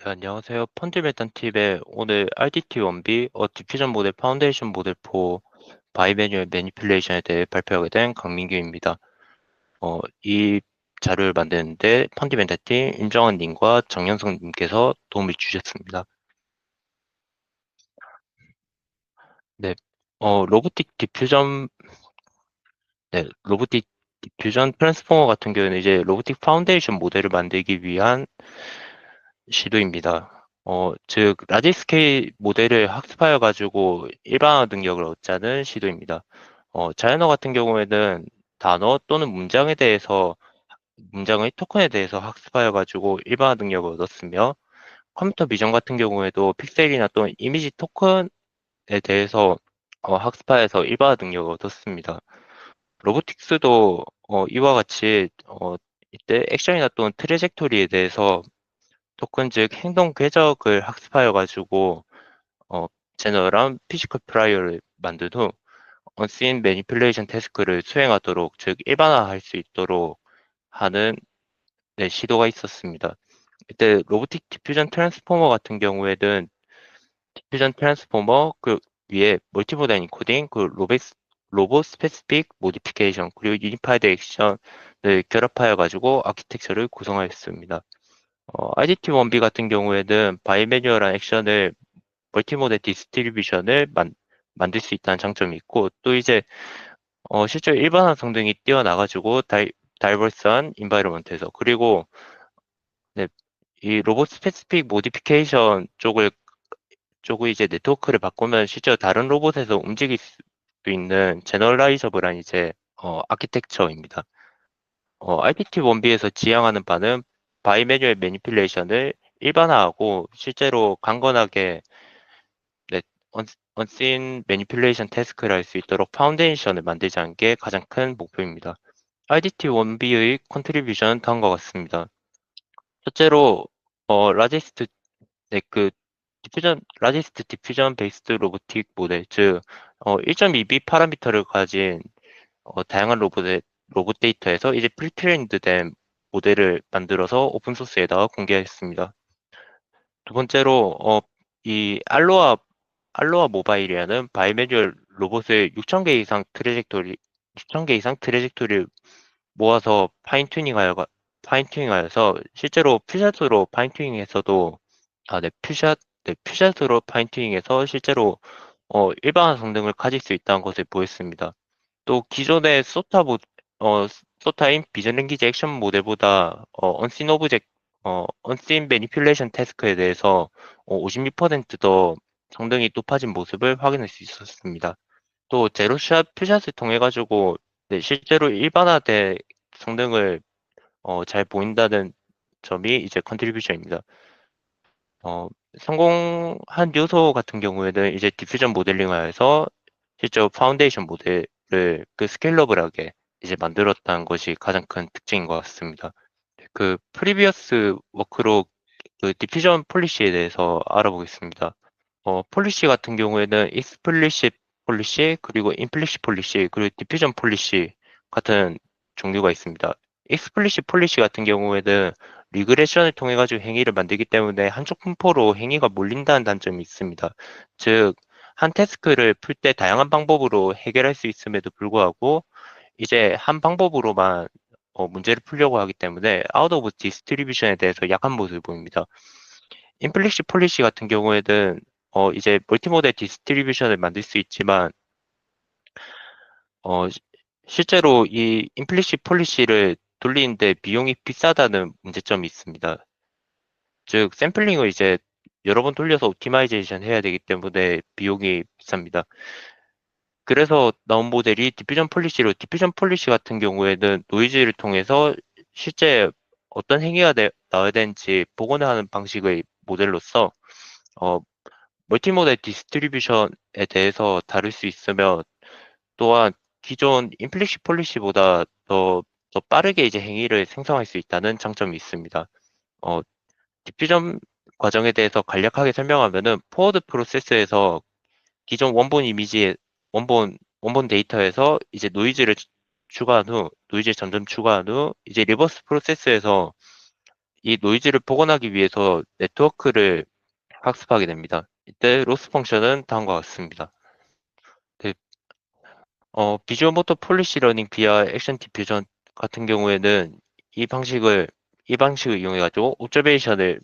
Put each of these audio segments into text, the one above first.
네, 안녕하세요. 펀드메탄 팁의 오늘 RDT1B, 디퓨전 모델 파운데이션 모델 4 바이매뉴얼 매니플레이션에 대해 발표하게 된 강민규입니다. 이 자료를 만드는데 펀드메탄 팀 임정환 님과 정현성 님께서 도움을 주셨습니다. 네, 로보틱 디퓨전, 네, 로보틱 디퓨전 트랜스포머 같은 경우는 이제 로보틱 파운데이션 모델을 만들기 위한 시도입니다. 즉, 라지 스케일 모델을 학습하여 가지고 일반화 능력을 얻자는 시도입니다. 자연어 같은 경우에는 단어 또는 문장의 토큰에 대해서 학습하여 가지고 일반화 능력을 얻었으며, 컴퓨터 비전 같은 경우에도 픽셀이나 또는 이미지 토큰에 대해서 학습하여서 일반화 능력을 얻었습니다. 로보틱스도 이와 같이 이때 액션이나 또는 트레젝토리에 대해서 토큰 즉 행동 궤적을 학습하여 가지고 어, 제너럴한 피지컬 프라이어를 만든 후 언씬 매니플레이션 태스크를 수행하도록 즉 일반화할 수 있도록 하는 시도가 있었습니다. 이때 로보틱 디퓨전 트랜스포머 같은 경우에는 디퓨전 트랜스포머 그 위에 멀티모달 인코딩 로봇 스페시픽 모디피케이션 그리고 유니파이드 액션을 결합하여 가지고 아키텍처를 구성하였습니다. IDT1B 같은 경우에는 바이매뉴얼한 액션을 멀티모델 디스트리뷰션을 만들 수 있다는 장점이 있고 또 이제 실제로 일반화 성능이 뛰어나가지고 다이버스한 인바이러먼트에서 그리고 네, 이 로봇 스페시픽 모디피케이션 쪽을 이제 네트워크를 바꾸면 실제로 다른 로봇에서 움직일 수 있는 제너럴라이저블한 이제 아키텍처입니다. IPT1B에서 지향하는 바는 바이매뉴얼 매니플레이션을 일반화하고 실제로 강건하게 네, 언씬 매니플레이션 태스크를 할 수 있도록 파운데이션을 만들자는 게 가장 큰 목표입니다. IDT1B의 컨트리뷰션은 다음과 같습니다. 첫째로 라지스트 라지스트 디퓨전 베이스드 로보틱 모델 즉 1.2B 파라미터를 가진 다양한 로봇 데이터에서 이제 프리트레인드 된 모델을 만들어서 오픈소스에다가 공개했습니다. 두 번째로, 이 알로아 모바일이라는 바이매뉴얼 로봇을 6,000개 이상 트레젝토리를 모아서 파인튜닝하여서 실제로 퓨샷으로 파인튜닝해서도, 퓨샷으로 파인튜닝해서 실제로 일반화 성능을 가질 수 있다는 것을 보였습니다. 또 기존의 소타인 비전 랭귀지 액션 모델보다 언씬 매니플레이션 태스크에 대해서 56%더 성능이 높아진 모습을 확인할 수 있었습니다. 또 제로샷 퓨샷을 통해 가지고 실제로 일반화된 성능을 잘 보인다는 점이 이제 컨트리뷰션입니다. 성공한 요소 같은 경우에는 이제 디퓨전 모델링하여서 실제로 파운데이션 모델을 그 스케일러블하게 이제 만들었다는 것이 가장 큰 특징인 것 같습니다. 그 프리비어스 워크로 그 디퓨전 폴리시에 대해서 알아보겠습니다. 폴리시 같은 경우에는 익스플리시 폴리시 그리고 임플리시 폴리시 그리고 디퓨전 폴리시 같은 종류가 있습니다. 익스플리시 폴리시 같은 경우에는 리그레션을 통해 가지고 행위를 만들기 때문에 한쪽 분포로 행위가 몰린다는 단점이 있습니다. 즉, 한 태스크를 풀 때 다양한 방법으로 해결할 수 있음에도 불구하고 이제 한 방법으로만 문제를 풀려고 하기 때문에 아웃 오브 디스트리뷰션에 대해서 약한 모습을 보입니다. 임플리시 폴리시 같은 경우에는 이제 멀티모델 디스트리뷰션을 만들 수 있지만 어, 시- 실제로 이 임플리시 폴리시를 돌리는데 비용이 비싸다는 문제점이 있습니다. 즉 샘플링을 이제 여러 번 돌려서 옵티마이제이션 해야 되기 때문에 비용이 비쌉니다. 그래서 나온 모델이 디퓨전 폴리시 같은 경우에는 노이즈를 통해서 실제 어떤 행위가 나와야 되는지 복원을 하는 방식의 모델로서 어, 멀티모델 디스트리뷰션에 대해서 다룰 수 있으며 또한 기존 임플리시 폴리시보다 더 빠르게 이제 행위를 생성할 수 있다는 장점이 있습니다. 어, 디퓨전 과정에 대해서 간략하게 설명하면은 포워드 프로세스에서 기존 원본 데이터에서 이제 노이즈를 점점 추가한 후 이제 리버스 프로세스에서 이 노이즈를 복원하기 위해서 네트워크를 학습하게 됩니다. 이때 로스 펑션은 다음과 같습니다. 네, 비주얼 모터 폴리시 러닝 via 액션 디퓨전 같은 경우에는 이 방식을 이 방식을 이용해 가지고 옵저베이션을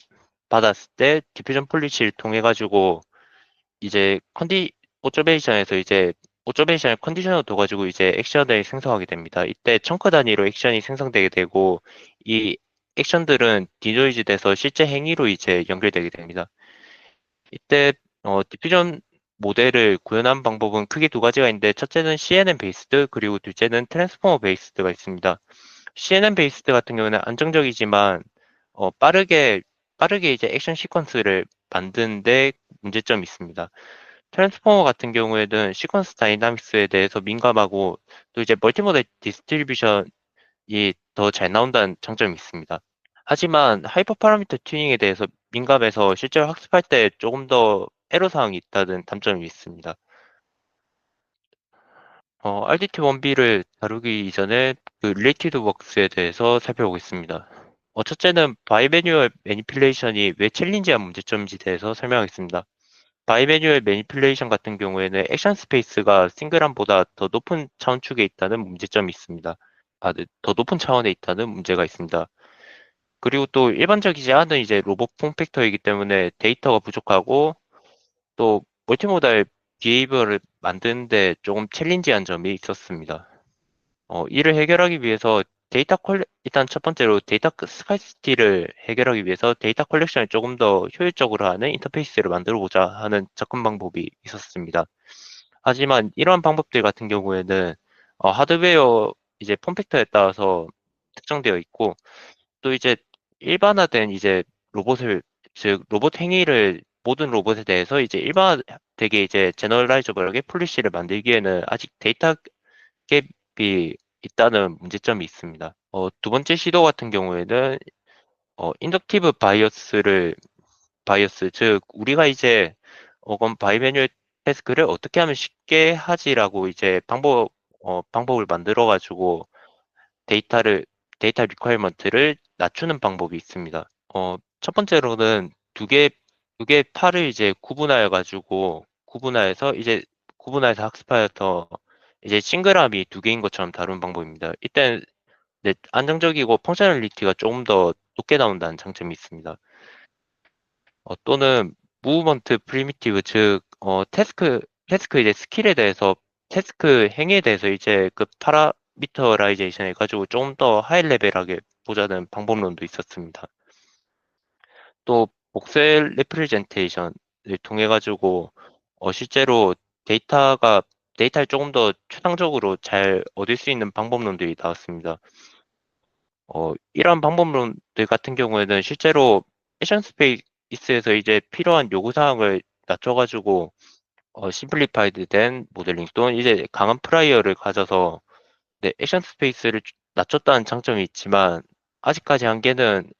받았을 때 디퓨전 폴리시를 통해 가지고 이제 옵저베이션에서 이제 옵저베이션을 컨디션으로 둬가지고 이제 액션을 생성하게 됩니다. 이때 청크 단위로 액션이 생성되게 되고 이 액션들은 디노이즈 돼서 실제 행위로 이제 연결되게 됩니다. 이때 디퓨전 모델을 구현한 방법은 크게 두 가지가 있는데 첫째는 CNN 베이스드 그리고 둘째는 트랜스포머 베이스드가 있습니다. CNN 베이스드 같은 경우는 안정적이지만 빠르게 이제 액션 시퀀스를 만드는데 문제점이 있습니다. 트랜스포머 같은 경우에는 시퀀스 다이나믹스에 대해서 민감하고 또 이제 멀티모델 디스트리뷰션이 더 잘 나온다는 장점이 있습니다. 하지만 하이퍼 파라미터 튜닝에 대해서 민감해서 실제로 학습할 때 조금 더 애로 사항이 있다는 단점이 있습니다. RDT1B를 다루기 이전에 그 릴레이티드 웍스에 대해서 살펴보겠습니다. 첫째는 바이매뉴얼 매니플레이션이 왜 챌린지한 문제점인지 대해서 설명하겠습니다. 바이매뉴얼 매니플레이션 같은 경우에는 액션 스페이스가 싱글함보다 더 높은 차원축에 있다는 문제점이 있습니다. 네, 더 높은 차원에 있다는 문제가 있습니다. 그리고 또 일반적이지 않은 이제 로봇 폼팩터이기 때문에 데이터가 부족하고 또 멀티모달 비헤이비어를 만드는데 조금 챌린지한 점이 있었습니다. 이를 해결하기 위해서 일단 첫 번째로 데이터 스카시티를 해결하기 위해서 데이터 컬렉션을 조금 더 효율적으로 하는 인터페이스를 만들어 보자 하는 접근 방법이 있었습니다. 하지만 이러한 방법들 같은 경우에는 하드웨어 이제 폼팩터에 따라서 특정되어 있고 또 이제 일반화된 이제 로봇을 즉 로봇 행위를 모든 로봇에 대해서 이제 되게 이제 제너럴라이저블하게 폴리시를 만들기에는 아직 데이터 갭이 있다는 문제점이 있습니다. 두 번째 시도 같은 경우에는 인덕티브 바이어스 즉 우리가 이제 그럼 바이매뉴얼 태스크를 어떻게 하면 쉽게 하지라고 이제 방법을 만들어 가지고 데이터를 데이터 리퀘어먼트를 낮추는 방법이 있습니다. 첫 번째로는 두 개 팔을 이제 구분하여서 학습하여서 이제 싱글함이 두 개인 것처럼 다루는 방법입니다. 이때는 네, 안정적이고 펑셔널리티가 조금 더 높게 나온다는 장점이 있습니다. 또는 무브먼트 프리미티브 즉 태스크 이제 스킬에 대해서 태스크 행위에 대해서 이제 그 파라미터라이제이션 해가지고 조금 더 하이 레벨하게 보자는 방법론도 있었습니다. 또 복셀 레프레젠테이션을 통해 가지고 실제로 데이터를 조금 더 추상적으로 잘 얻을 수 있는 방법론들이 나왔습니다. 이러한 방법론들 같은 경우에는 실제로 액션 스페이스에서 이제 필요한 요구 사항을 낮춰가지고 심플리파이드 된 모델링 또는 이제 강한 프라이어를 가져서 네, 액션 스페이스를 낮췄다는 장점이 있지만 아직까지 한계는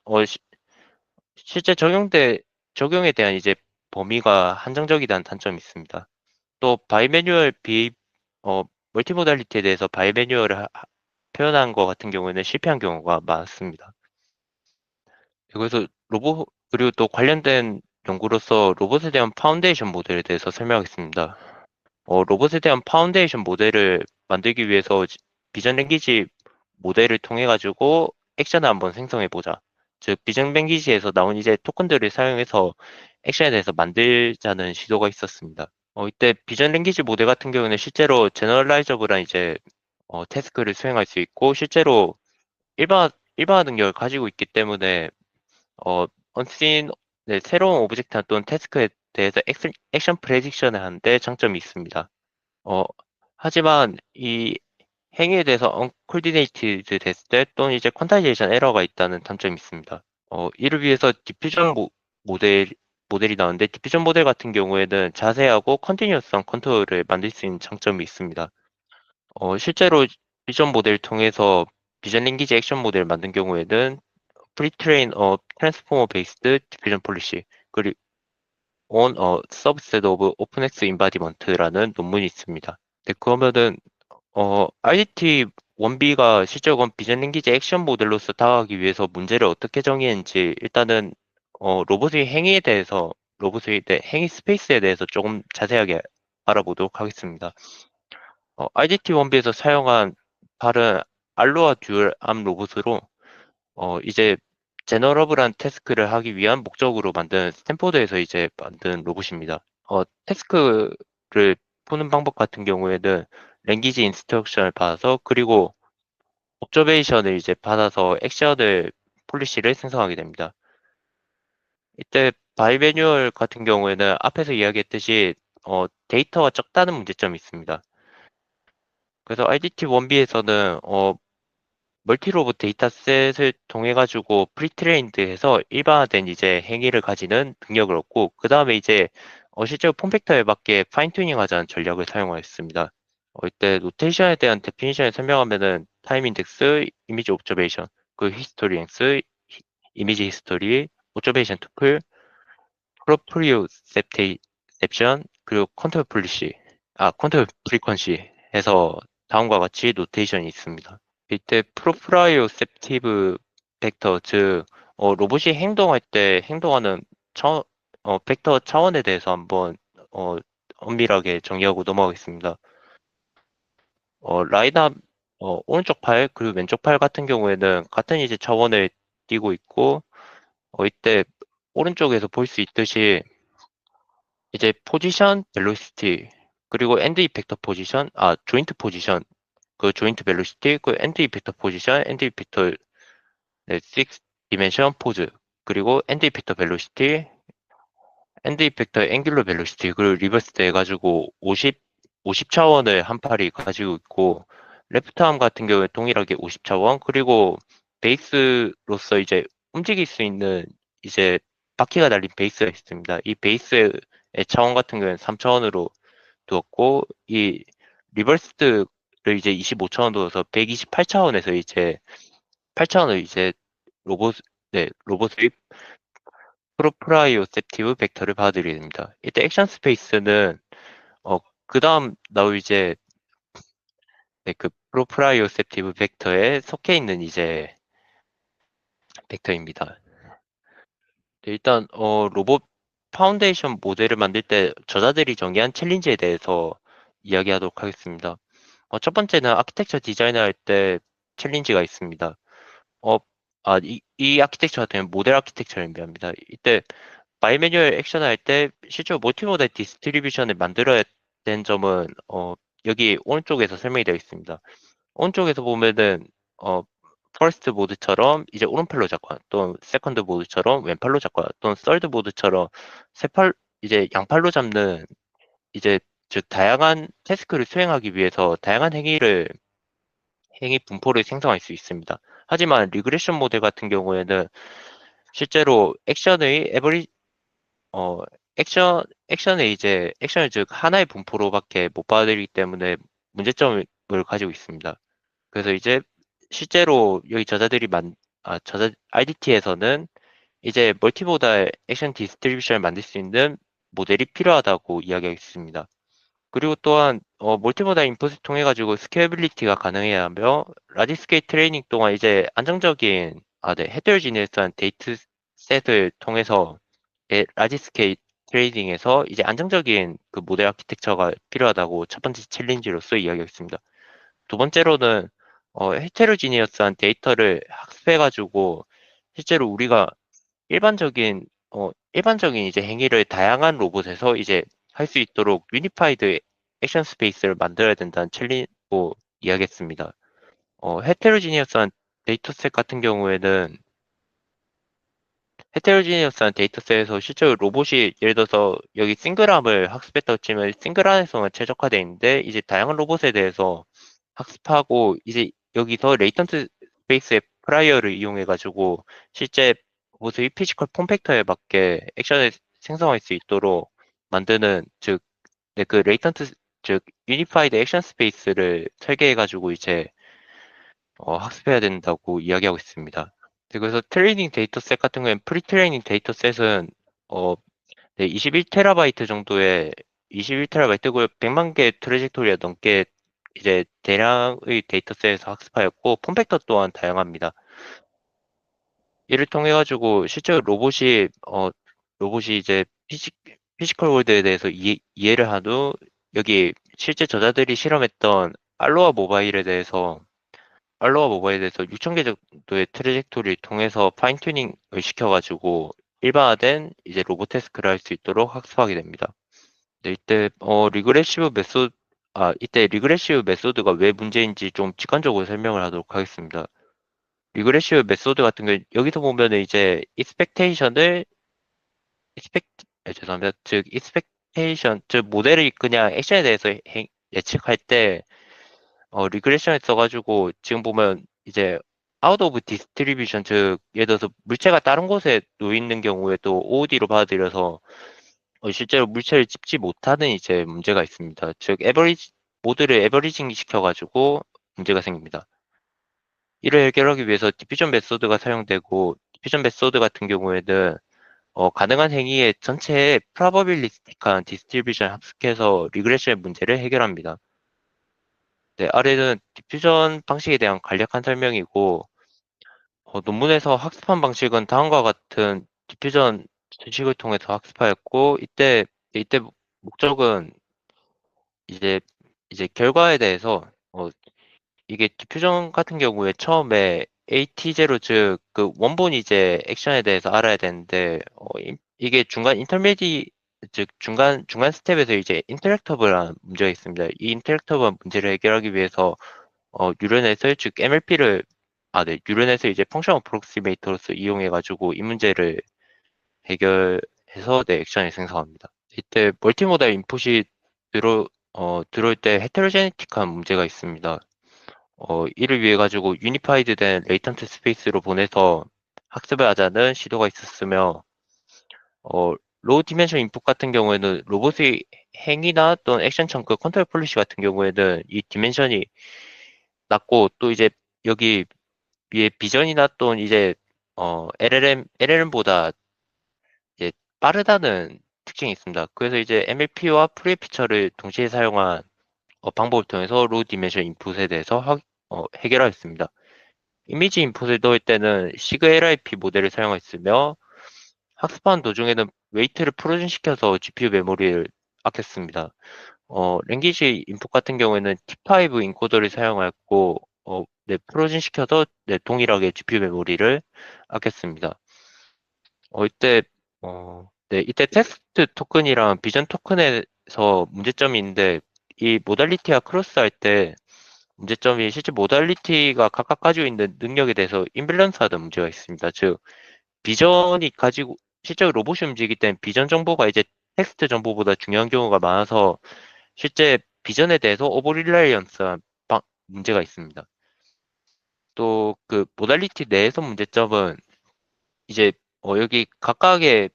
실제 적용에 대한 이제 범위가 한정적이라는 단점이 있습니다. 또 멀티모달리티에 대해서 바이매뉴얼을 표현한 것 같은 경우에는 실패한 경우가 많습니다. 그래서 그리고 또 관련된 연구로서 로봇에 대한 파운데이션 모델에 대해서 설명하겠습니다. 로봇에 대한 파운데이션 모델을 만들기 위해서 비전 랭귀지 모델을 통해 가지고 액션을 한번 생성해 보자. 즉 비전 랭귀지에서 나온 이제 토큰들을 사용해서 액션에 대해서 만들자는 시도가 있었습니다. 이때 비전 랭귀지 모델 같은 경우는 실제로 제너럴라이저블한 이제 태스크를 수행할 수 있고 실제로 일반화 능력을 가지고 있기 때문에 언씬 네, 새로운 오브젝트 또는 태스크에 대해서 액션 프레딕션을 하는데 장점이 있습니다. 어, 하지만 이 행위에 대해서 언코디네이티드 됐을 때 또는 이제 퀀타이제이션 에러가 있다는 단점이 있습니다. 이를 위해서 모델이 나오는데 디퓨전 모델 같은 경우에는 자세하고 컨티뉴어스한 컨트롤을 만들 수 있는 장점이 있습니다. 실제로 비전 모델을 통해서 비전 랭귀지 액션 모델을 만든 경우에는 프리트레인 트랜스포머 베이스드 디퓨전 폴리시 그리고 on a subset of OpenX embodiment라는 논문이 있습니다. 네, 그러면은 RDT 원비가 실제 비전 랭귀지 액션 모델로서 다가가기 위해서 문제를 어떻게 정의했는지 일단은 로봇의 행위에 대해서 행위 스페이스에 대해서 조금 자세하게 알아보도록 하겠습니다. IDT 원비에서 사용한 발은 알로하 듀얼 암 로봇으로 이제 제너러블한 태스크를 하기 위한 목적으로 만든 스탠포드에서 이제 만든 로봇입니다. 태스크를 푸는 방법 같은 경우에는 랭귀지 인스트럭션을 받아서 그리고 옵저베이션을 이제 받아서 액션을 폴리시를 생성하게 됩니다. 이때 바이매뉴얼 같은 경우에는 앞에서 이야기했듯이 데이터가 적다는 문제점이 있습니다. 그래서 IDT 1B에서는 멀티로봇 데이터셋을 통해 가지고 프리트레인드해서 일반화된 이제 행위를 가지는 능력을 얻고 그 다음에 이제 실제로 폼팩터에 맞게 파인 튜닝하자는 전략을 사용하였습니다. 이때 노테이션에 대한 데피니션을 설명하면은 타임 인덱스, 이미지 옵저베이션, 그 히스토리 랭스, 이미지 히스토리, 옵저베이션 투플, 프로프리오 셉션, 그리고 컨트롤 프리퀀시 해서 다음과 같이 노테이션이 있습니다. 이때 프로프라이오셉티브 벡터, 즉 로봇이 행동할 때 행동하는 벡터 차원에 대해서 한번 어, 엄밀하게 정의하고 넘어가겠습니다. 라인업 오른쪽 팔 그리고 왼쪽 팔 같은 경우에는 같은 이제 차원을 띄고 있고 이때 오른쪽에서 볼 수 있듯이 이제 포지션, 벨로시티 그리고 엔드 이펙터 포지션, 조인트 포지션, 그 조인트 벨로시티, 그 엔드 이펙터 포지션, 엔드 이펙터 네, 6 디멘션 포즈 그리고 엔드 이펙터 벨로시티, 엔드 이펙터 앵귤러 벨로시티 그리고 리버스 해가지고 50 차원을 한 팔이 가지고 있고 레프트 암 같은 경우에 동일하게 50 차원 그리고 베이스로서 이제 움직일 수 있는 이제 바퀴가 달린 베이스가 있습니다. 이 베이스의 차원 같은 경우에는 3차원으로 두었고 이 리버스를 이제 25차원 두어서 128차원에서 이제 8차원을 이제 로봇 로봇의 프로프라이오셉티브 벡터를 받아들이게 됩니다. 이때 액션 스페이스는 그 다음 나올 이제 그 프로프라이오셉티브 벡터에 속해 있는 이제 벡터입니다. 네, 일단 로봇 파운데이션 모델을 만들 때 저자들이 정의한 챌린지에 대해서 이야기하도록 하겠습니다. 첫 번째는 아키텍처 디자인을 할 때 챌린지가 있습니다. 어, 이 아키텍처 같은 경우는 모델 아키텍처를 의미합니다. 이때 바이매뉴얼 액션을 할 때 실제로 멀티모달 디스트리뷰션을 만들어야 되는 점은 여기 오른쪽에서 설명이 되어 있습니다. 오른쪽에서 보면은 퍼스트 모드처럼 이제 오른팔로 잡거나 또는 세컨드 모드처럼 왼팔로 잡거나 또는 썰드 모드처럼 세팔 이제 양팔로 잡는 이제 즉 다양한 태스크를 수행하기 위해서 다양한 행위 분포를 생성할 수 있습니다. 하지만 리그레션 모델 같은 경우에는 실제로 어, 액션을 즉 하나의 분포로밖에 못 받아들이기 때문에 문제점을 가지고 있습니다. 그래서 이제 실제로 여기 IDT에서는 이제 멀티모달 액션 디스트리뷰션을 만들 수 있는 모델이 필요하다고 이야기했습니다. 그리고 또한 멀티모달 인풋을 통해 가지고 스케일빌리티가 가능해야 하며 라지 스케일 트레이닝 동안 이제 안정적인 헤테로지니어스한 데이터 셋을 통해서 라지 스케일 트레이닝에서 이제 안정적인 그 모델 아키텍처가 필요하다고 첫 번째 챌린지로서 이야기했습니다. 두 번째로는 헤테로지니어스한 데이터를 학습해 가지고 실제로 우리가 일반적인 이제 행위를 다양한 로봇에서 이제 할 수 있도록 유니파이드 액션 스페이스를 만들어야 된다는 챌린지고 이야기했습니다. 헤테로지니어스한 데이터셋 같은 경우에는 헤테로지니어스한 데이터셋에서 실제로 로봇이 예를 들어서 여기 싱글암을 학습했다고 치면 싱글암에서만 최적화되어 있는데 이제 다양한 로봇에 대해서 학습하고 이제 여기서 레이턴트 스페이스의 프라이어를 이용해 가지고 실제 로봇의 피지컬 폼 팩터에 맞게 액션을 생성할 수 있도록 만드는 즉 그 레이턴트 즉 유니파이드 액션 스페이스를 설계해 가지고 이제 학습해야 된다고 이야기하고 있습니다. 네, 그래서 트레이닝 데이터셋 같은 경우에는 프리트레이닝 데이터셋은 네, 21테라바이트 정도의 21테라바이트고 100만 개 트래젝토리가 넘게 이제 대량의 데이터셋에서 학습하였고 폼팩터 또한 다양합니다. 이를 통해 가지고 실제로 로봇이 이제 피지컬 월드에 대해서 이해를 한 후 여기 실제 저자들이 실험했던 알로하 모바일에 대해서 6,000개 정도의 트래젝토리를 통해서 파인 튜닝을 시켜가지고 일반화된 이제 로봇 태스크를 할 수 있도록 학습하게 됩니다. 네, 이때 리그레시브 메소드가 왜 문제인지 좀 직관적으로 설명을 하도록 하겠습니다. 리그레시브 메소드 같은 경우 여기서 보면은 이제 익스펙 죄송합니다. 즉 익스펙테이션 즉 모델이 그냥 액션에 대해서 예측할 때 리그레션을 써가지고 지금 보면 이제 아웃 오브 디스트리뷰션 즉 예를 들어서 물체가 다른 곳에 놓여 있는 경우에 또 OOD로 받아들여서 실제로 물체를 찝지 못하는 이제 문제가 있습니다. 즉 모드를 에버리징 시켜가지고 문제가 생깁니다. 이를 해결하기 위해서 디퓨전 메소드가 사용되고 디퓨전 메소드 같은 경우에는 가능한 행위의 전체에 프로바빌리스틱한 디스트리뷰션 합숙해서 리그레션의 문제를 해결합니다. 네, 아래는 디퓨전 방식에 대한 간략한 설명이고, 논문에서 학습한 방식은 다음과 같은 디퓨전 수식을 통해서 학습하였고, 이때 목적은 이제, 이제 결과에 대해서, 이게 디퓨전 같은 경우에 처음에 AT0 즉, 그 원본 이제 액션에 대해서 알아야 되는데, 이게 즉 중간 스텝에서 이제 인터랙터블한 문제가 있습니다. 이 인터랙터블한 문제를 해결하기 위해서 뉴런넷을 즉 뉴런넷을 이제 펑션 어프록시메이터로서 이용해가지고 이 문제를 해결해서 액션을 생성합니다. 이때 멀티모달 인풋이 들어올 때 헤테로제네틱한 문제가 있습니다. 이를 위해 가지고 유니파이드 된 레이턴트 스페이스로 보내서 학습을 하자는 시도가 있었으며, 로우 디멘션 인풋 같은 경우에는 로봇의 행위나 또는 액션 청크, 컨트롤 폴리시 같은 경우에는 이 디멘션이 낮고 또 이제 여기 위에 비전이나 또는 이제 LLM보다 이제 빠르다는 특징이 있습니다. 그래서 이제 MLP와 프리 피처를 동시에 사용한 방법을 통해서 로우 디멘션 인풋에 대해서 해결하였습니다. 이미지 인풋을 넣을 때는 시그 LIP 모델을 사용했으며 학습하는 도중에는 웨이트를 프로즌시켜서 GPU 메모리를 아꼈습니다. 랭귀지 인풋 같은 경우에는 T5 인코더를 사용하였고, 네, 프로즌시켜서 네, 동일하게 GPU 메모리를 아꼈습니다. 어, 이때, 네, 이때 텍스트 토큰이랑 비전 토큰에서 문제점이 있는데, 이 모달리티와 크로스할 때 문제점이 실제 모달리티가 각각 가지고 있는 능력에 대해서 임밸런스하다 문제가 있습니다. 즉, 비전이 가지고, 실제로 로봇이 움직이기 때문에 비전 정보가 이제 텍스트 정보보다 중요한 경우가 많아서 실제 비전에 대해서 오버릴라이언스한 문제가 있습니다. 또 그 모달리티 내에서 문제점은 이제 여기 각각의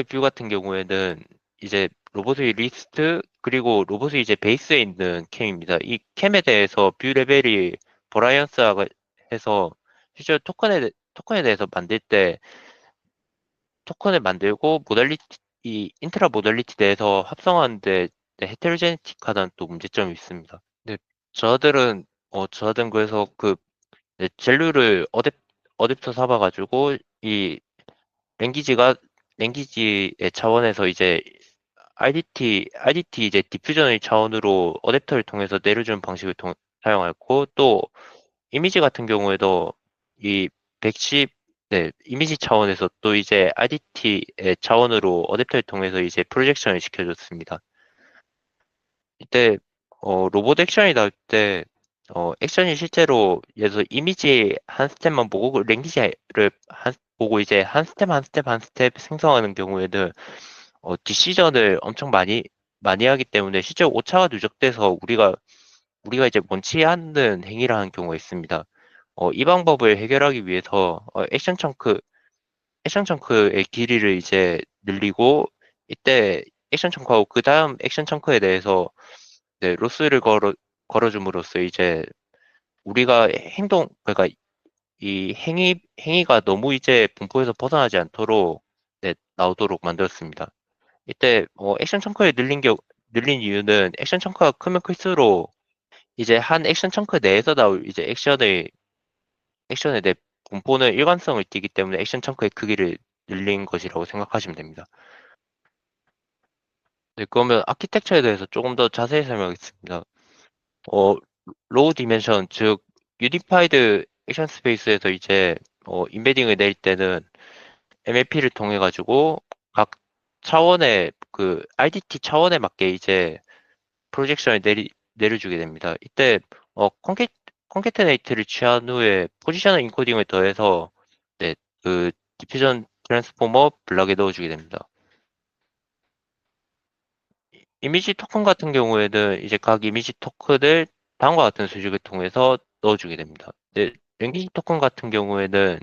뷰 같은 경우에는 이제 로봇의 리스트 그리고 로봇의 이제 베이스에 있는 캠입니다. 이 캠에 대해서 뷰 레벨이 버라이언스하고 해서 실제로 토큰에 대해서 만들 때 토큰을 만들고 이 인트라 모달리티 내에서 합성하는데 헤테로제네틱하다는 또 문제점이 있습니다. 근데 저들은 그래서 그 젤루를 어댑터 삼아가지고 이 랭귀지가 랭귀지의 차원에서 이제 IDT 이제 디퓨전의 차원으로 어댑터를 통해서 내려주는 방식을 사용하였고 또 이미지 같은 경우에도 이 110, 네, 이미지 차원에서 또 이제 IDT의 차원으로 어댑터를 통해서 이제 프로젝션을 시켜줬습니다. 이때 로봇 액션이 나올 때 액션이 실제로 예를 들어 이미지 한 스텝만 보고 그 랭귀지를 보고 이제 한 스텝 한 스텝 한 스텝 생성하는 경우에는 디시전을 엄청 많이 하기 때문에 실제 오차가 누적돼서 우리가 이제 원치 않는 행위를 하는 경우가 있습니다. 이 방법을 해결하기 위해서 액션 청크의 길이를 이제 늘리고 이때 액션 청크하고 그 다음 액션 청크에 대해서 네, 로스를 걸어줌으로써 이제 우리가 그러니까 이 행위가 너무 이제 분포에서 벗어나지 않도록 네, 나오도록 만들었습니다. 이때 액션 청크에 늘린 이유는 액션 청크가 크면 클수록 이제 한 액션 청크 내에서 나올 이제 액션의 내 분포는 일관성을 띠기 때문에 액션 청크의 크기를 늘린 것이라고 생각하시면 됩니다. 네, 그러면 아키텍처에 대해서 조금 더 자세히 설명하겠습니다. 어, 로우 디멘션, 즉, 유니파이드 액션 스페이스에서 이제, 인베딩을 내릴 때는 MLP를 통해 가지고 각 차원의 RDT 차원에 맞게 이제 프로젝션을 내려주게 됩니다. 이때, 컨캐테네이트를 취한 후에 포지셔널 인코딩을 더해서, 네, 디퓨전 트랜스포머 블락에 넣어주게 됩니다. 이미지 토큰 같은 경우에는 이제 각 이미지 토큰을 다음과 같은 수식을 통해서 넣어주게 됩니다. 네, 랭귀지 토큰 같은 경우에는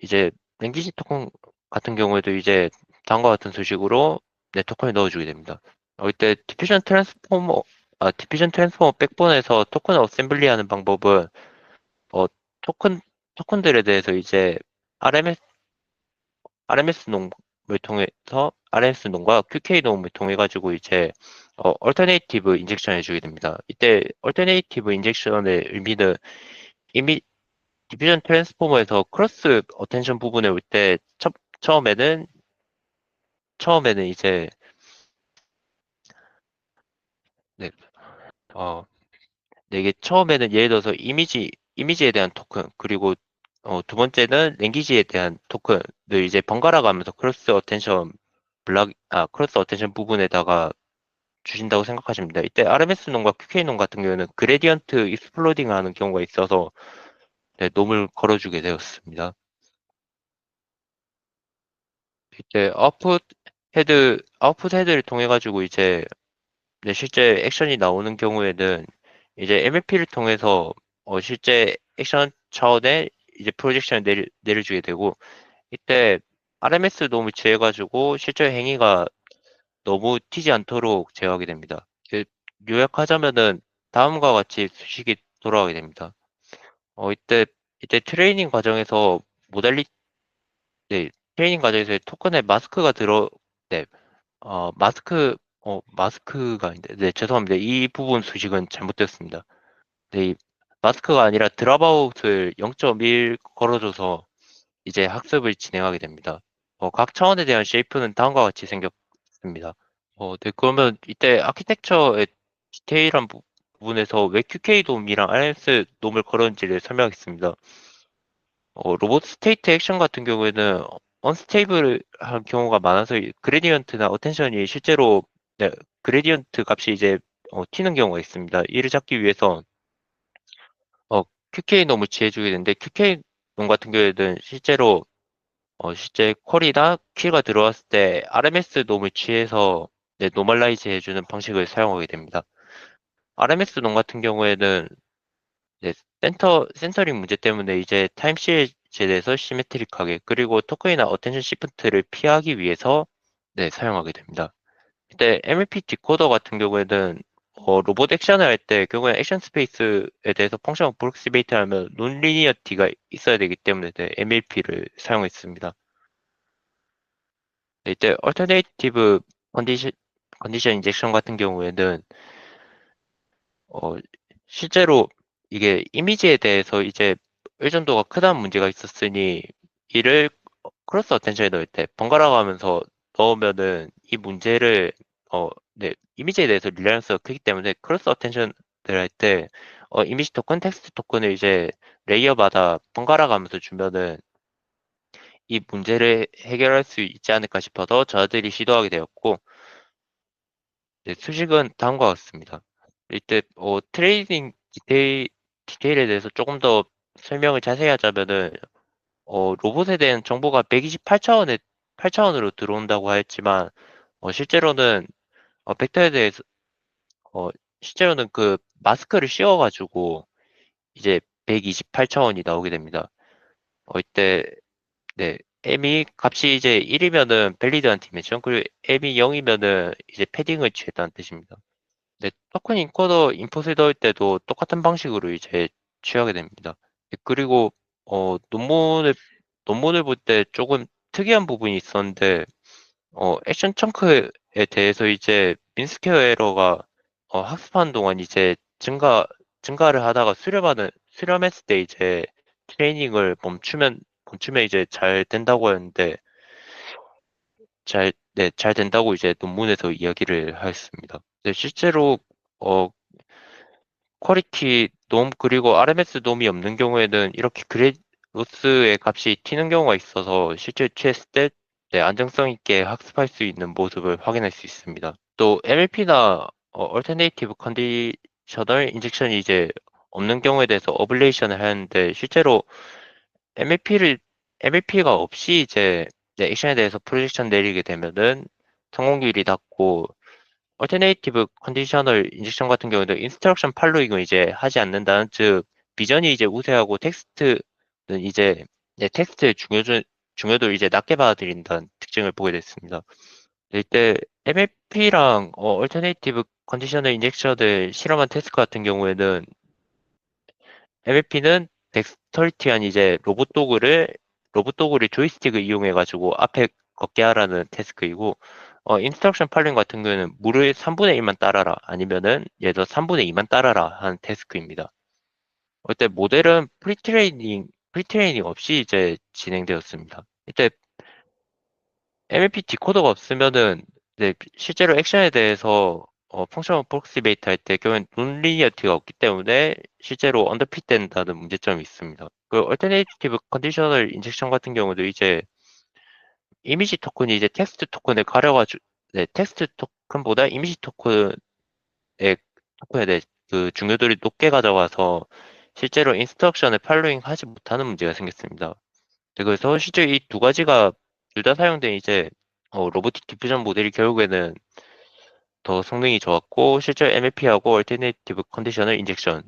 이제 랭귀지 토큰 같은 경우에도 이제 다음과 같은 수식으로 네, 토큰을 넣어주게 됩니다. 이때 디퓨전 트랜스포머 백본에서 토큰 어셈블리 하는 방법은 어, 토큰 토큰들에 대해서 이제 RMS RMS 농을 통해서 RMS 농과 QK 농을 통해 가지고 이제 얼터네이티브 인젝션 해주게 됩니다. 이때 얼터네이티브 인젝션의 의미는 이미 디비전 트랜스포머에서 크로스 어텐션 부분에 올 때 처음에는 처음에는 이제 네, 어, 네, 이게 처음에는 예를 들어서 이미지에 대한 토큰 그리고 두 번째는 랭귀지에 대한 토큰을 이제 번갈아 가면서 크로스 어텐션 부분에다가 주신다고 생각하시면 됩니다. 이때 RMS 농과 QK 농 같은 경우에는 그레디언트 익스플로딩 하는 경우가 있어서 네, 놈을 걸어주게 되었습니다. 이때 아웃풋 헤드를 통해 가지고 이제 네, 실제 액션이 나오는 경우에는 이제 MLP를 통해서 실제 액션 차원에 이제 프로젝션을 내려주게 되고 이때 RMS 놈을 취해가지고 실제 행위가 너무 튀지 않도록 제어하게 됩니다. 요약하자면은 다음과 같이 수식이 돌아가게 됩니다. 이때 모델리, 트레이닝 과정에서 토큰에 네, 마스크가 아닌데, 네, 죄송합니다. 이 부분 수식은 잘못됐습니다. 네, 이 마스크가 아니라 드랍아웃을 0.1 걸어줘서 이제 학습을 진행하게 됩니다. 각 차원에 대한 쉐이프는 다음과 같이 생겼습니다. 네, 그러면 이때 아키텍처의 디테일한 부분에서 왜 QK 돔이랑 RMS 돔을 걸었는지를 설명하겠습니다. 로봇 스테이트 액션 같은 경우에는 언스테이블한 경우가 많아서 그레디언트나 어텐션이 실제로 네, 그레디언트 값이 이제 튀는 경우가 있습니다. 이를 잡기 위해서 QK 돔을 지해주게 되는데 QK 돔 같은 경우에는 실제 퀄이나 키가 들어왔을 때 RMS 돔을 취해서 네, 노멀라이즈 해주는 방식을 사용하게 됩니다. RMS 돔 같은 경우에는 이제 센서링 문제 때문에 이제 타임 시리즈에 대해서 시메트릭하게 그리고 토큰이나 어텐션 시프트를 피하기 위해서 네, 사용하게 됩니다. 이때 MLP 디코더 같은 경우에는 로봇 액션을 할 때 결국엔 액션 스페이스에 대해서 펑션 어프록시메이트 하면 논리니어티가 있어야 되기 때문에 네, MLP를 사용했습니다. 네, 이때 얼터네이티브 컨디션 컨디션 인젝션 같은 경우에는 어, 실제로 이게 이미지에 대해서 이제 의존도가 크다는 문제가 있었으니 이를 크로스 어텐션에 넣을 때 번갈아 가면서 넣으면은 이 문제를 네, 이미지에 대해서 릴레이언스가 크기 때문에 크로스 어텐션을 할 때 이미지 토큰, 텍스트 토큰을 이제 레이어마다 번갈아 가면서 주면은 이 문제를 해결할 수 있지 않을까 싶어서 저들이 시도하게 되었고 네, 수식은 다음과 같습니다. 이때 트레이딩 디테일에 대해서 조금 더 설명을 자세히 하자면은 로봇에 대한 정보가 8차원으로 들어온다고 하였지만 실제로는 벡터에 대해서 어, 실제로는 그 마스크를 씌워가지고 이제 128차원이 나오게 됩니다. 이때 네 M이 값이 이제 1이면은 밸리드한 디멘션 그리고 M이 0이면은 이제 패딩을 취했다는 뜻입니다. 네, 토큰 인코더 인풋을 넣을 때도 똑같은 방식으로 이제 취하게 됩니다. 네, 그리고 논문을 볼 때 조금 특이한 부분이 있었는데 액션 청크에 대해서 이제 민스퀘어 에러가 학습하는 동안 이제 증가를 하다가 수렴했을 때 이제 트레이닝을 멈추면 이제 잘 된다고 했는데, 잘 된다고 이제 논문에서 이야기를 하였습니다. 네, 실제로, 어, 그리고 RMS 돔이 없는 경우에는 이렇게 로스의 값이 튀는 경우가 있어서 실제 취했을 때 네, 안정성 있게 학습할 수 있는 모습을 확인할 수 있습니다. 또 MLP나 얼터네이티브 컨디셔널 인젝션이 이제 없는 경우에 대해서 어블레이션을 하는데 실제로 MLP를 MLP가 없이 이제 네, 액션에 대해서 프로젝션 내리게 되면은 성공률이 낮고 얼터네이티브 컨디셔널 인젝션 같은 경우에는 인스트럭션 팔로잉을 이제 하지 않는다는 즉 비전이 이제 우세하고 텍스트는 이제 텍스트의 중요도를 이제 낮게 받아들인다는 특징을 보게 됐습니다. 이때 MFP랑 얼터네이티브 컨디셔널 인젝션을 실험한 테스트 같은 경우에는 MFP는 덱스터리티한 이제 로봇 도구를 조이스틱을 이용해 가지고 앞에 걷게 하라는 태스크이고 인스트럭션 팔링 같은 경우에는 물을 3분의 1만 따라라 아니면은 예를 들어 3분의 2만 따라라 하는 태스크입니다. 이때 모델은 프리트레이닝 없이 이제 진행되었습니다. 이때 MLP 디코더가 없으면은 실제로 액션에 대해서 펑셔널 프록시메이트 할 때 결국엔 논리니어티가 없기 때문에 실제로 언더핏 된다는 문제점이 있습니다. 그 얼터네이티브 컨디셔널 인젝션 같은 경우도 이제 이미지 토큰이 이제 텍스트 토큰을 가려가지고 텍스트 토큰보다 이미지 토큰에 대해 그 중요도를 높게 가져가서 실제로 인스트럭션을 팔로잉 하지 못하는 문제가 생겼습니다. 그래서 실제 이 두 가지가 둘 다 사용된 이제 로보틱 디퓨전 모델이 결국에는 더 성능이 좋았고 실제 MLP하고 얼터네이티브 컨디셔널 인젝션이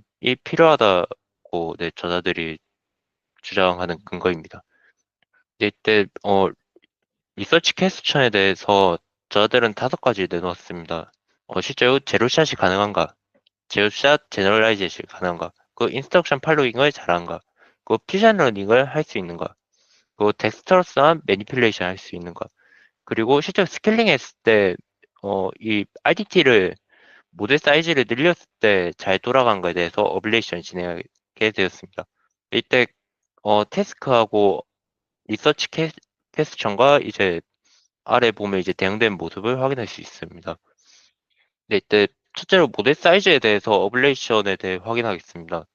필요하다고 저자들이 주장하는 근거입니다. 이때 리서치 퀘스천에 대해서 저자들은 5가지 내놓았습니다. 실제로 제로샷이 가능한가? 제로샷 제너럴라이제이션이 가능한가? 그 인스트럭션 팔로잉을 잘한가? 그 피션 러닝을 할 수 있는가? 그 덱스터러스한 매니플레이션 할 수 있는가? 그리고 실제 스케일링 했을 때, 이 RDT를 모델 사이즈를 늘렸을 때 잘 돌아간 거에 대해서 어블레이션을 진행하게 되었습니다. 이때, 태스크하고 리서치 퀘스천과 이제 아래 보면 이제 대응된 모습을 확인할 수 있습니다. 이때 첫째로 모델 사이즈에 대해서 어블레이션에 대해 확인하겠습니다.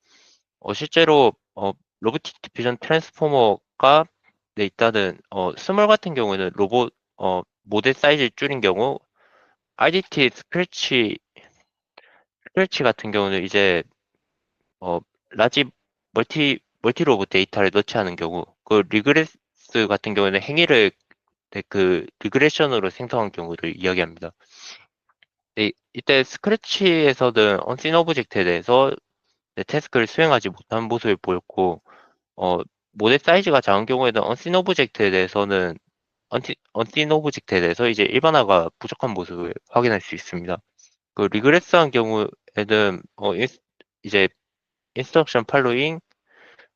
실제로, 로보틱 디퓨전 트랜스포머가 일단은 스몰 같은 경우에는 모델 사이즈를 줄인 경우 RDT 스크래치 같은 경우는 이제 어, 라지 멀티 로봇 데이터를 넣지 않은 경우 그 리그레스 같은 경우에는 그 리그레션으로 생성한 경우를 이야기합니다. 이때 스크래치에서는 언씬 오브젝트에 대해서 태스크를 수행하지 못한 모습을 보였고 어, 모델 사이즈가 작은 경우에는 언씬 오브젝트에 대해서 이제 일반화가 부족한 모습을 확인할 수 있습니다. 그 리그레스한 경우에는 이제 인스트럭션 팔로잉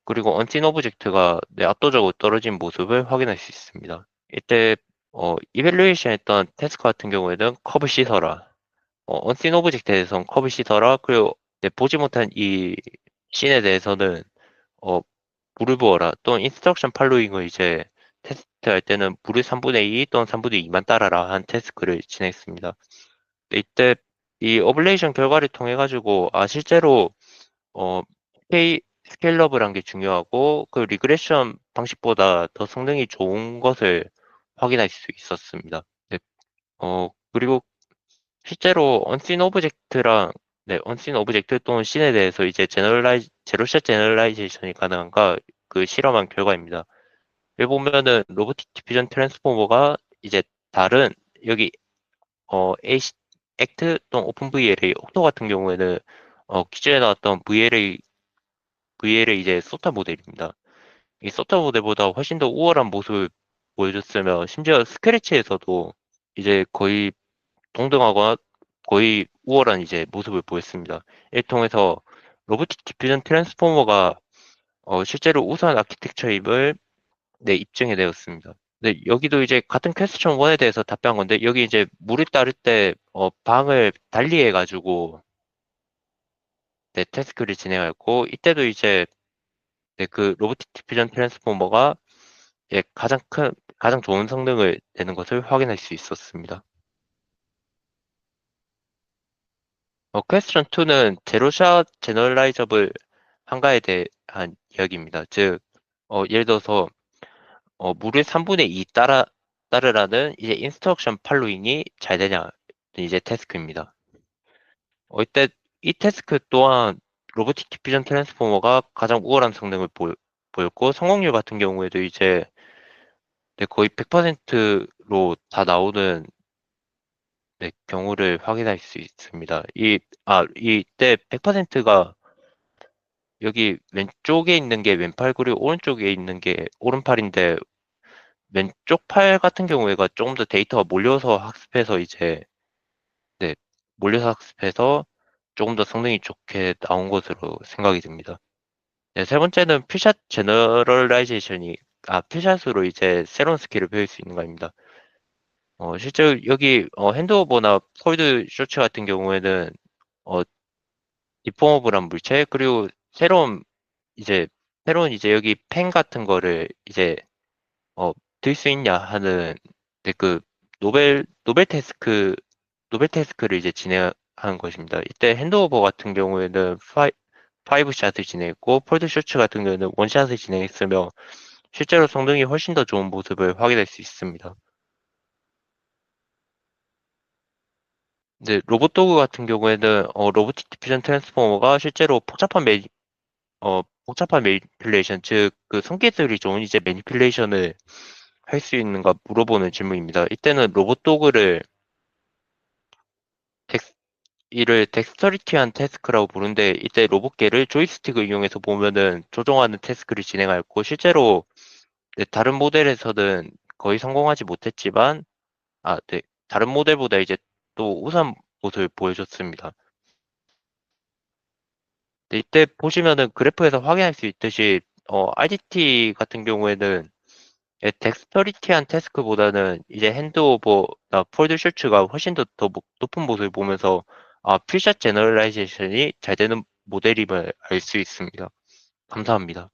그리고 언씬 오브젝트가 압도적으로 떨어진 모습을 확인할 수 있습니다. 이때 이벨루에이션 했던 태스크 같은 경우에는 컵을 씻어라. 언씬 오브젝트에 대해서는 컵을 씻어라. 그리고 보지 못한 이 씬에 대해서는 어, 물을 부어라. 또는 인스트럭션 팔로잉을 이제 테스트할 때는 물을 3분의 2 또는 3분의 2만 따라라 한 태스크를 진행했습니다. 이때 이 어블레이션 결과를 통해 가지고 실제로 어, 스케일러블한 게 중요하고 그 리그레션 방식보다 더 성능이 좋은 것을 확인할 수 있었습니다. 네, 그리고 실제로 언씬 오브젝트 또는 씬에 대해서 이제 제로샷 제너럴라이제이션이 가능한가 그 실험한 결과입니다. 여기 보면은 로보틱 디퓨전 트랜스포머가 이제 다른 여기 AC 액트 또는 오픈 VLA 옥토 같은 경우에는 기존에 나왔던 VLA 이제 소타 모델입니다. 이 소타 모델보다 훨씬 더 우월한 모습을 보여줬으며 심지어 스크래치에서도 이제 거의 동등하거나 거의 우월한 이제 모습을 보였습니다. 이를 통해서 로보틱 디퓨전 트랜스포머가 실제로 우수한 아키텍처임을 입증해 내었습니다. 네, 여기도 이제 같은 퀘스천 1에 대해서 답변한 건데 여기 이제 물을 따를 때 방을 달리 해가지고 네, 태스크를 진행하였고, 이때도 이제 네, 그 로보틱 디퓨전 트랜스포머가 예, 가장 좋은 성능을 내는 것을 확인할 수 있었습니다. 퀘스천 2는 제로샷 제너럴라이저블 한가에 대한 이야기입니다. 즉, 예를 들어서 물을 3분의 2 따르라는 이제 인스트럭션 팔로잉이 잘 되냐 이제 태스크입니다. 이때 이 태스크 또한 로보틱 디퓨전 트랜스포머가 가장 우월한 성능을 보였고 성공률 같은 경우에도 이제 네, 거의 100%로 다 나오는 네, 경우를 확인할 수 있습니다. 이때 100%가 여기 왼쪽에 있는 게 왼팔 그리고 오른쪽에 있는 게 오른팔인데 왼쪽 팔 같은 경우에가 조금 더 데이터가 몰려서 학습해서 이제 네, 몰려서 학습해서 조금 더 성능이 좋게 나온 것으로 생각이 듭니다. 네, 세 번째는 필샷 제너럴라이제이션이 필샷으로 이제 새로운 스킬을 배울 수 있는 거입니다. 실제로 여기 핸드오버나 폴드 쇼츠 같은 경우에는 어, 디포머블한 물체 그리고 이제 새로운 이제 여기 펜 같은 거를 이제 어, 들 수 있냐 하는 네, 그 노벨 태스크를 이제 진행하는 것입니다. 이때 핸드오버 같은 경우에는 파이브 샷을 진행했고 폴드 쇼츠 같은 경우에는 원샷을 진행했으며 실제로 성능이 훨씬 더 좋은 모습을 확인할 수 있습니다. 이제 로봇도그 같은 경우에는 로보틱 디퓨전 트랜스포머가 실제로 복잡한 매니플레이션, 즉 그 손기술이 좋은 이제 매니플레이션을 할 수 있는가 물어보는 질문입니다. 이때는 로봇도그를 이를 덱스터리티한 태스크라고 부르는데 이때 로봇계를 조이스틱을 이용해서 보면은 조종하는 태스크를 진행하였고 실제로 네, 다른 모델에서는 거의 성공하지 못했지만 네, 다른 모델보다 이제 또 우수한 모습을 보여줬습니다. 네, 이때 보시면은 그래프에서 확인할 수 있듯이 RDT 같은 경우에는 덱스터리티한 태스크보다는 이제 핸드오버나 폴드 셔츠가 훨씬 더 높은 모습을 보면서 필샷 제너럴라이제이션이 잘 되는 모델임을 알 수 있습니다. 감사합니다.